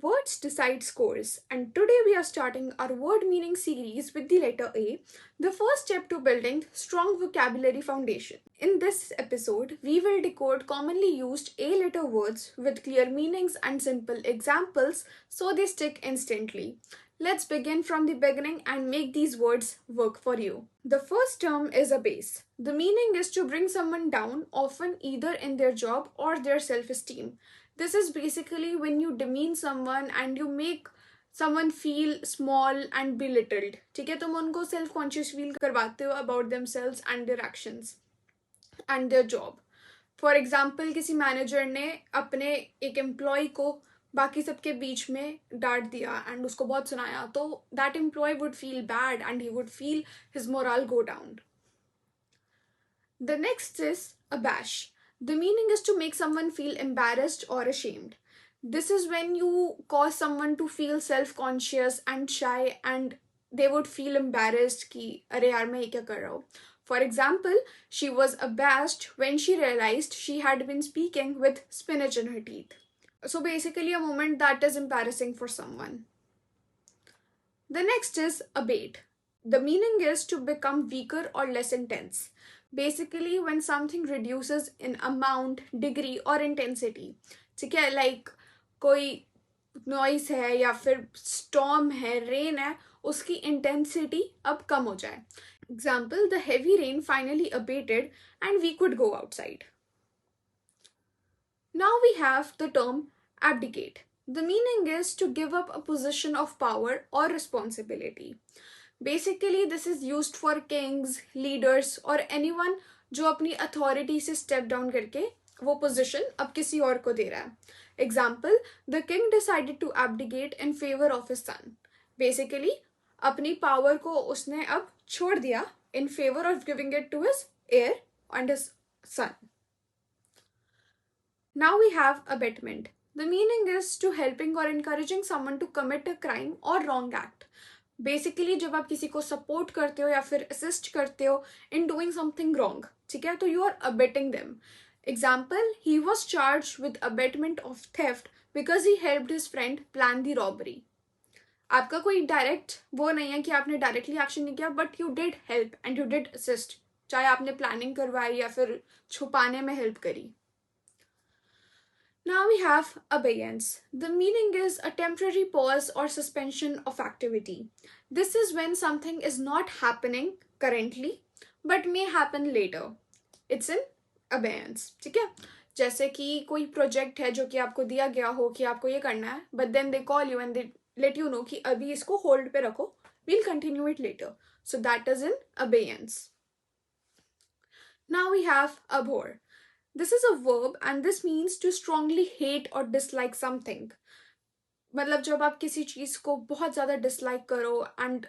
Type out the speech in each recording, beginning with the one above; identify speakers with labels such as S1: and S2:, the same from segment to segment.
S1: Words decide scores, and today we are starting our word meaning series with the letter A, the first step to building strong vocabulary foundation. In this episode, we will decode commonly used A-letter words with clear meanings and simple examples so they stick instantly. Let's begin from the beginning and make these words work for you. The first term is abase. The meaning is to bring someone down, often either in their job or their self-esteem. This is basically when you demean someone and you make someone feel small and belittled. ठीक है, तुम उनको self conscious feel करवाते हो about themselves and their actions and their job. For example, किसी manager ने अपने एक एम्प्लॉय को बाकी सबके बीच में डांट दिया एंड उसको बहुत सुनाया, तो that employee would feel bad and he would feel his morale go down. The next is abash. The meaning is to make someone feel embarrassed or ashamed. This is when you cause someone to feel self-conscious and shy and they would feel embarrassed कि अरे यार मैं ये क्या कर रहा हूँ. For example, she was abashed when she realized she had been speaking with spinach in her teeth. So basically a moment that is embarrassing for someone. The next is abate. The meaning is to become weaker or less intense. Basically when something reduces in amount, degree or intensity. ठीक है, like कोई noise है या फिर storm है, rain है, उसकी intensity अब कम हो जाए. Example, the heavy rain finally abated and we could go outside. Now we have the term abdicate. The meaning is to give up a position of power or responsibility. Basically, this is used for kings, leaders or anyone जो अपनी authority से step down करके वो position अब किसी और को दे रहा है. Example, the king decided to abdicate in favor of his son. Basically, अपनी power को उसने अब छोड़ दिया in favor of giving it to his heir and his son. Now we have abetment. The meaning is to helping or encouraging someone to commit a crime or wrong act. Basically जब आप किसी को support करते हो या फिर assist करते हो in doing something wrong, ठीक है, तो you are abetting them. Example, he was charged with abetment of theft because he helped his friend plan the robbery. आपका कोई direct वो नहीं है कि आपने directly action नहीं किया, but you did help and you did assist. चाहे आपने planning करवाई या फिर छुपाने में help करी. Now we have abeyance. The meaning is a temporary pause or suspension of activity. This is when something is not happening currently but may happen later. It's in abeyance. ठीक है? जैसे कि कोई project है जो कि आपको दिया गया हो कि आपको ये करना है, but then they call you and they let you know कि अभी इसको hold पे रखो, we'll continue it later. So that is in abeyance. Now we have abhor. This is a verb and this means to strongly hate or dislike something. मतलब जब आप किसी चीज को बहुत ज़्यादा dislike करो and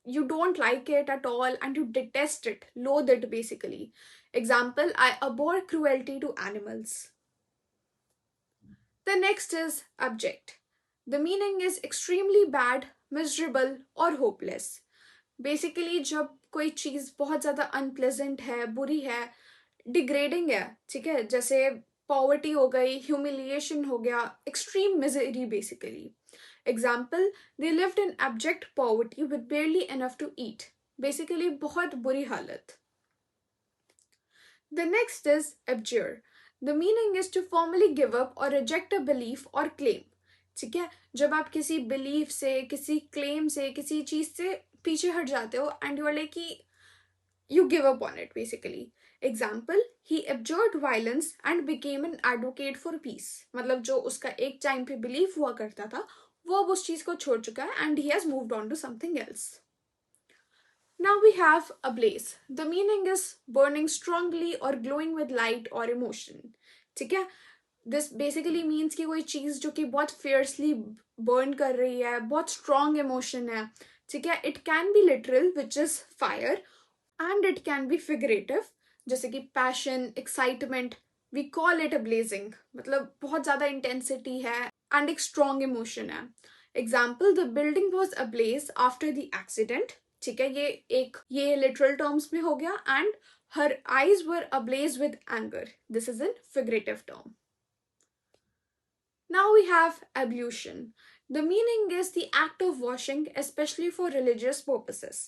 S1: you don't like it at all and you detest it, loathe it basically. Example, I abhor cruelty to animals. The next is abject. The meaning is extremely bad, miserable or hopeless. Basically जब कोई चीज बहुत ज़्यादा unpleasant है, बुरी है, degrading है, ठीक है, जैसे पॉवर्टी हो गई, ह्यूमिलिएशन हो गया, extreme misery basically. Example, they lived in abject poverty with बेयरली enough to eat. Basically बहुत बुरी हालत. The next is abjure. The meaning is to formally give up और रिजेक्ट अ बिलीफ और क्लेम. ठीक है, जब आप किसी बिलीफ से, किसी क्लेम से, किसी चीज से पीछे हट जाते हो एंड यू आर लाइक कि you give up on it basically. Example, he abjured violence and became an advocate for peace. मतलब जो उसका एक टाइम पे बिलीफ हुआ करता था वो अब उस चीज को छोड़ चुका है and he has moved on to something else. Now we have ablaze. The meaning is burning strongly or glowing with light or emotion. ठीक है, this basically means कि कोई चीज जो कि बहुत fiercely burn कर रही है, बहुत strong emotion है, ठीक है. It can be literal, which is fire, and it can be figurative, जैसे कि passion, excitement. We call it ablazing. मतलब बहुत ज़्यादा intensity है and एक strong emotion है. Example, the building was ablaze after the accident. ठीक है, ये literal terms में हो गया and her eyes were ablaze with anger. This is a figurative term. Now we have ablution. The meaning is the act of washing, especially for religious purposes.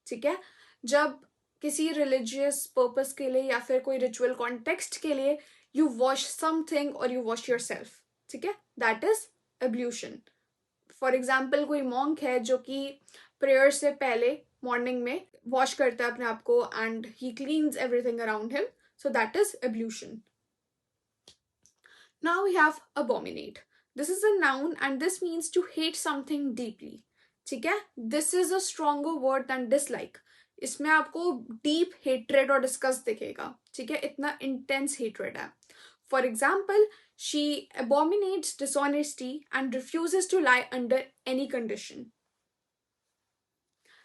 S1: ठीक है, जब किसी religious purpose के लिए या फिर कोई ritual context के लिए you wash something or you wash yourself. ठीक है, that is ablution. For example, कोई monk है जो कि prayer से पहले morning में wash करता है अपने आप को and he cleans everything around him. So that is ablution. Now we have abominate. This is a noun and this means to hate something deeply. ठीक है, this is a stronger word than dislike. इसमें आपको deep hatred और disgust दिखेगा. ठीक है, इतना intense hatred है. For example, she abominates dishonesty and refuses to lie under any condition.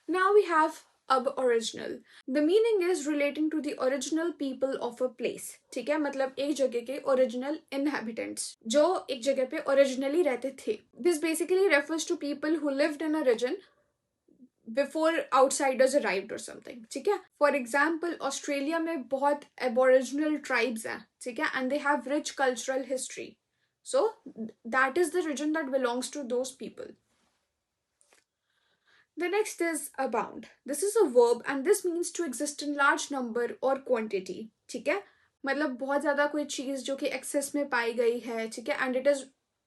S1: Now we have Aboriginal. The meaning is relating to the original people of a place. ठीक है, मतलब एक जगह के original inhabitants जो एक जगह पे originally रहते थे. This basically refers to people who lived in a region before outsiders arrived or something. ठीक है, for example, Australia में बहुत Aboriginal tribes हैं. ठीक है, and they have rich cultural history. So that is the region that belongs to those people. The next is abound. This is a verb and this means to exist in large number or quantity. ठीक है, मतलब बहुत ज़्यादा कोई चीज़ जो कि excess में पाई गई है. ठीक है, and it is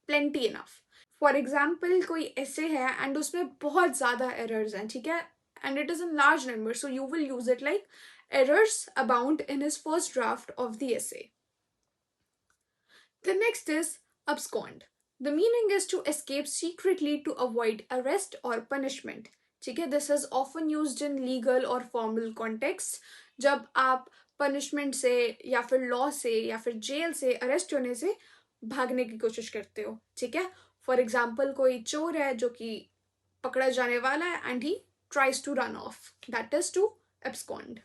S1: plenty enough. For example, कोई essay है and उसमें बहुत ज़्यादा errors हैं. ठीक है, and it is in large number, so you will use it like errors abound in his first draft of the essay. The next is abscond. The meaning is to escape secretly to avoid arrest or punishment. ठीक है, this is often used in legal or formal contexts. जब आप punishment से या फिर law से या फिर jail से arrest होने से भागने की कोशिश करते हो. ठीक है, for example, कोई चोर है जो कि पकड़ा जाने वाला है and he tries to run off. That is to abscond.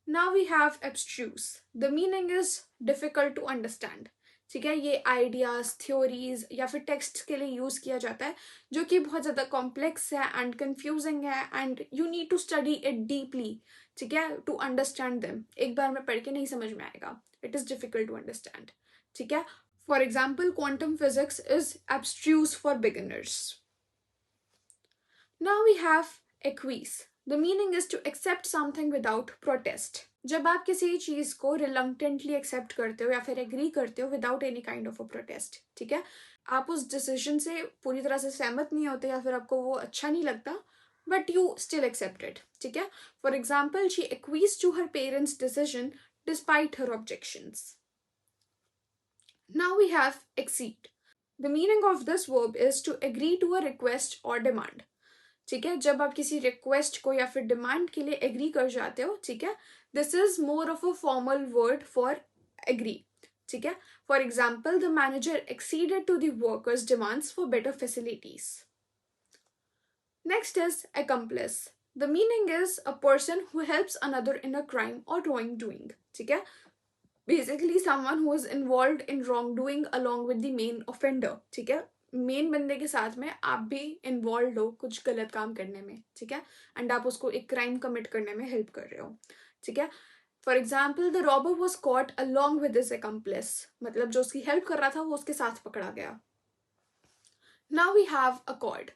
S1: Now we have abstruse. The meaning is difficult to understand. ठीक है, ये आइडियाज थ्योरीज या फिर टेक्स्ट के लिए यूज किया जाता है जो कि बहुत ज़्यादा कॉम्प्लेक्स है एंड कंफ्यूजिंग है and you need to study it deeply. ठीक है, टू अंडरस्टैंड देम. एक बार में पढ़ के नहीं समझ में आएगा. It is difficult to understand. ठीक है, for example quantum physics is एब्स्ट्रूज for beginners. Now we have acquiesce. The meaning is to accept something without protest. जब आप किसी चीज़ को reluctantly accept करते हो या फिर agree करते हो without any kind of a protest. ठीक है, आप उस decision से पूरी तरह से सहमत नहीं होते या फिर आपको वो अच्छा नहीं लगता but you still accept it. ठीक है, for example, she acquiesced to her parents' decision despite her objections. Now we have accede. The meaning of this verb is to agree to a request or demand. ठीक है, जब आप किसी request को या फिर डिमांड के लिए एग्री कर जाते हो. ठीक है, this is more of a formal word for agree. ठीक है, for example, the manager acceded to the workers demands for better facilities. Next is accomplice. The meaning is a person who helps another in a crime और wrong doing. ठीक है, basically someone who is involved in wrong doing along with the main offender. ठीक है, main बंदे के साथ में आप भी इन्वॉल्व हो कुछ गलत काम करने में. ठीक है, एंड आप उसको एक क्राइम कमिट करने में हेल्प कर रहे हो. ठीक है, for example, the robber was caught along with his accomplice. मतलब जो उसकी हेल्प कर रहा था वो उसके साथ पकड़ा गया. Now we have accord.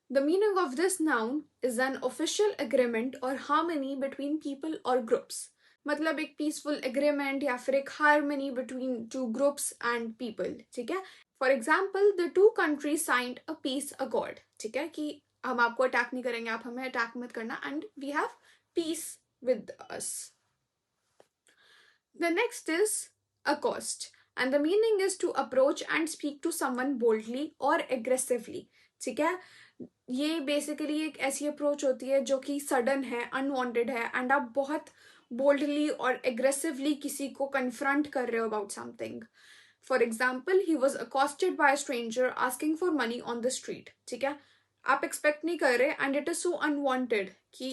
S1: The meaning of this noun is an official agreement or harmony between people or groups. मतलब एक peaceful agreement या फिर एक harmony between two groups and people. ठीक है, for example, the two countries signed a peace accord. ठीक है, कि हम आपको अटैक नहीं करेंगे, आप हमें अटैक मत करना and we have peace with us. The next is अकॉस्ट and the meaning is to approach and speak to someone boldly और एग्रेसिवली. ठीक है, ये बेसिकली एक ऐसी अप्रोच होती है जो कि सडन है, अनवांटेड है एंड आप बहुत बोल्डली और एग्रेसिवली किसी को कन्फ्रंट कर रहे हो about something. For example, he was accosted by a stranger asking for money on the street. ठीक है, आप एक्सपेक्ट नहीं कर रहे and it is so unwanted कि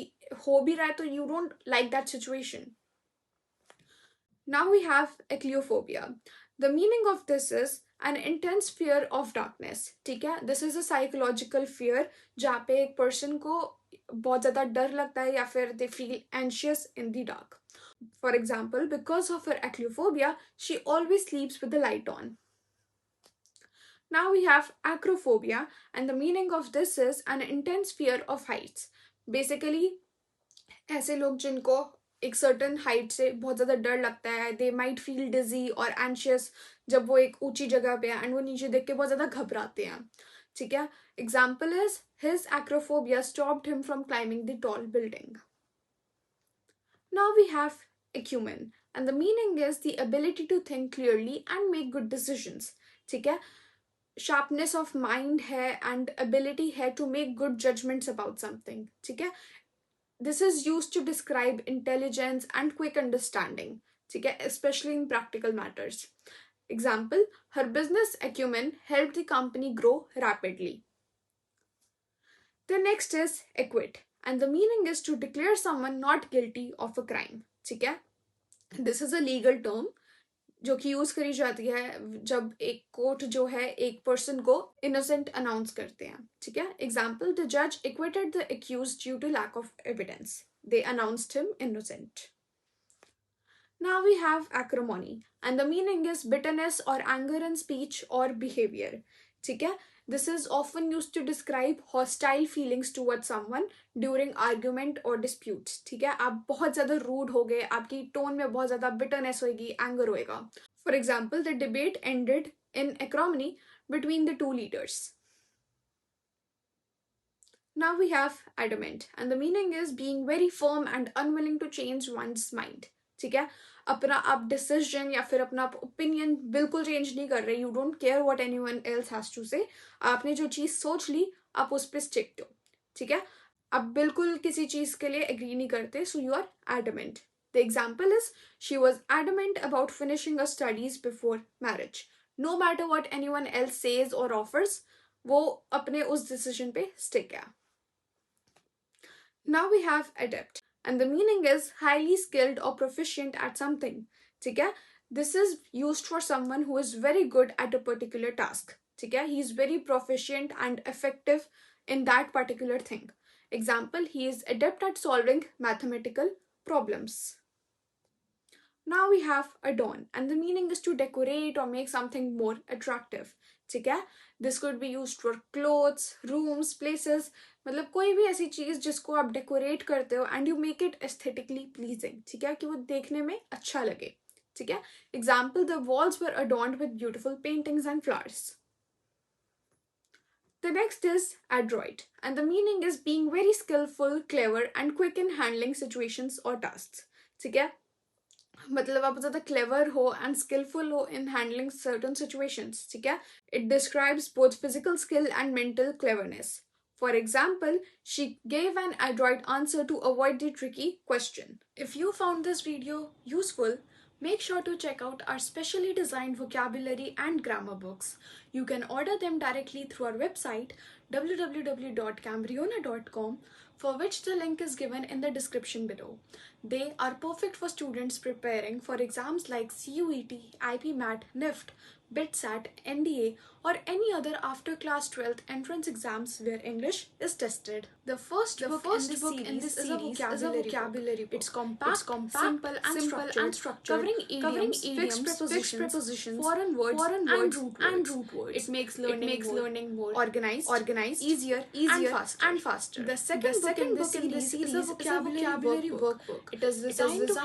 S1: हो भी रहा है तो you don't like that situation. Now we have Accluophobia. The meaning of this is an intense fear of darkness. ठीक है, this is a psychological fear जहाँ पे एक person को बहुत ज़्यादा डर लगता है या फिर they feel anxious in the dark. For example, because of her Accluophobia, she always sleeps with the light on. Now we have acrophobia, and the meaning of this is an intense fear of heights. Basically, ऐसे लोग जिनको एक certain height से बहुत ज़्यादा डर लगता है, दे माइट फील डिजी और एंशियस जब वो एक ऊंची जगह पे है एंड वो नीचे देख के बहुत ज़्यादा घबराते हैं. ठीक है. Example is his acrophobia stopped him from climbing the tall building. Now we have acumen, and the meaning is the ability to think clearly and make good decisions. ठीक है. Sharpness of mind है and ability है to make good judgments about something. ठीक है. This is used to describe intelligence and quick understanding, ठीक है, especially in practical matters. Example, her business acumen helped the company grow rapidly. The next is acquit, and the meaning is to declare someone not guilty of a crime. ठीक है. This is a legal term जो कि use करी जाती है जब एक court जो है एक पर्सन को इनोसेंट अनाउंस करते हैं. ठीक है. एग्जाम्पल, द जज acquitted the accused due to lack of evidence. They announced him innocent. Now we have acrimony, and the meaning is bitterness or anger in speech or behavior. ठीक है. This is often used to describe hostile feelings towards someone during argument or disputes. ठीक है. आप बहुत ज़्यादा rude हो गए, आपकी tone में बहुत ज़्यादा bitterness होगी, anger होएगा. For example, the debate ended in acrimony between the two leaders. Now we have adamant, and the meaning is being very firm and unwilling to change one's mind. ठीक है. अपना आप decision या फिर अपना opinion बिल्कुल change नहीं कर रहे. You don't care what anyone else has to say. आपने जो चीज़ सोच ली आप उस पर स्टिक हो. ठीक है. आप बिल्कुल किसी चीज़ के लिए एग्री नहीं करते, so you are adamant. The example is she was adamant about finishing a studies before marriage. No matter what anyone else says और ऑफर्स, वो अपने उस डिसीजन पे स्टिक है. Now we have adept, and the meaning is highly skilled or proficient at something. ठीक है. This is used for someone who is very good at a particular task. ठीक है. He is very proficient and effective in that particular thing. Example, he is adept at solving mathematical problems. Now we have adorn, and the meaning is to decorate or make something more attractive. ठीक है. This could be used for clothes, rooms, places. मतलब कोई भी ऐसी चीज़ जिसको आप decorate करते हो and you make it aesthetically pleasing. ठीक है. कि वो देखने में अच्छा लगे. ठीक है. Example, the walls were अडॉर्न्ड with beautiful paintings and flowers. The next is adroit, and the meaning is being very skillful, clever, and quick in handling situations or tasks. ठीक है. मतलब आप ज़्यादा क्लेवर हो एंड स्किलफुल हो in handling certain situations. ठीक है. It describes both physical skill and mental cleverness. For example, she gave an adroit answer to avoid the tricky question. If you found this video useful, make sure to check out our specially designed vocabulary and grammar books. You can order them directly through our website www.cambriona.com, for which the link is given in the description below. They are perfect for students preparing for exams like CUET, IPMAT, NIFT, BITSAT, NDA, or any other after class 12th entrance exams where English is tested. The first book in this series is a vocabulary book. It's compact, simple and structured, covering idioms, fixed prepositions, foreign words, and root words. It makes learning more organized, easier, and faster. The second book in this series is a vocabulary workbook. It is designed to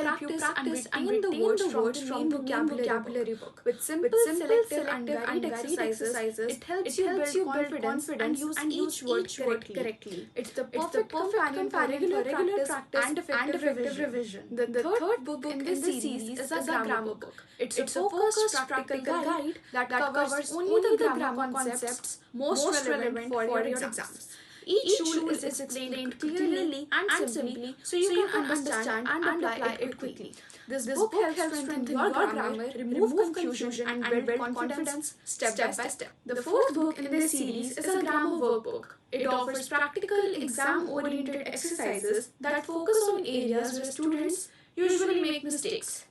S1: help you practice and retain the words from the vocabulary book. With simple, selective and varied exercises, it helps you build confidence and use each word correctly. It's the perfect companion for regular practice and effective revision. The third book in this series is a grammar book. It's a focused practical guide that covers only the grammar concepts most relevant for your exams. Each rule is explained clearly and simply so you can understand and apply it quickly. This book helps strengthen your grammar, remove confusion, and build confidence step by step. The fourth book in this series is a grammar workbook. It offers practical, exam-oriented exercises that focus on areas where students usually make mistakes.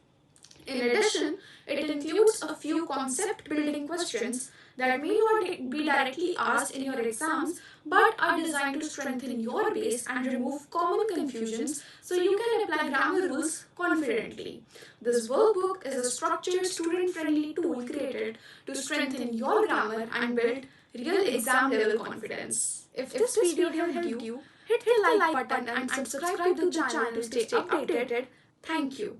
S1: In addition, it includes a few concept-building questions that may not be directly asked in your exams but are designed to strengthen your base and remove common confusions so you can apply grammar rules confidently. This workbook is a structured, student-friendly tool created to strengthen your grammar and build real exam-level confidence. If this video helped you, hit the like button and subscribe to the channel to stay updated. Thank you.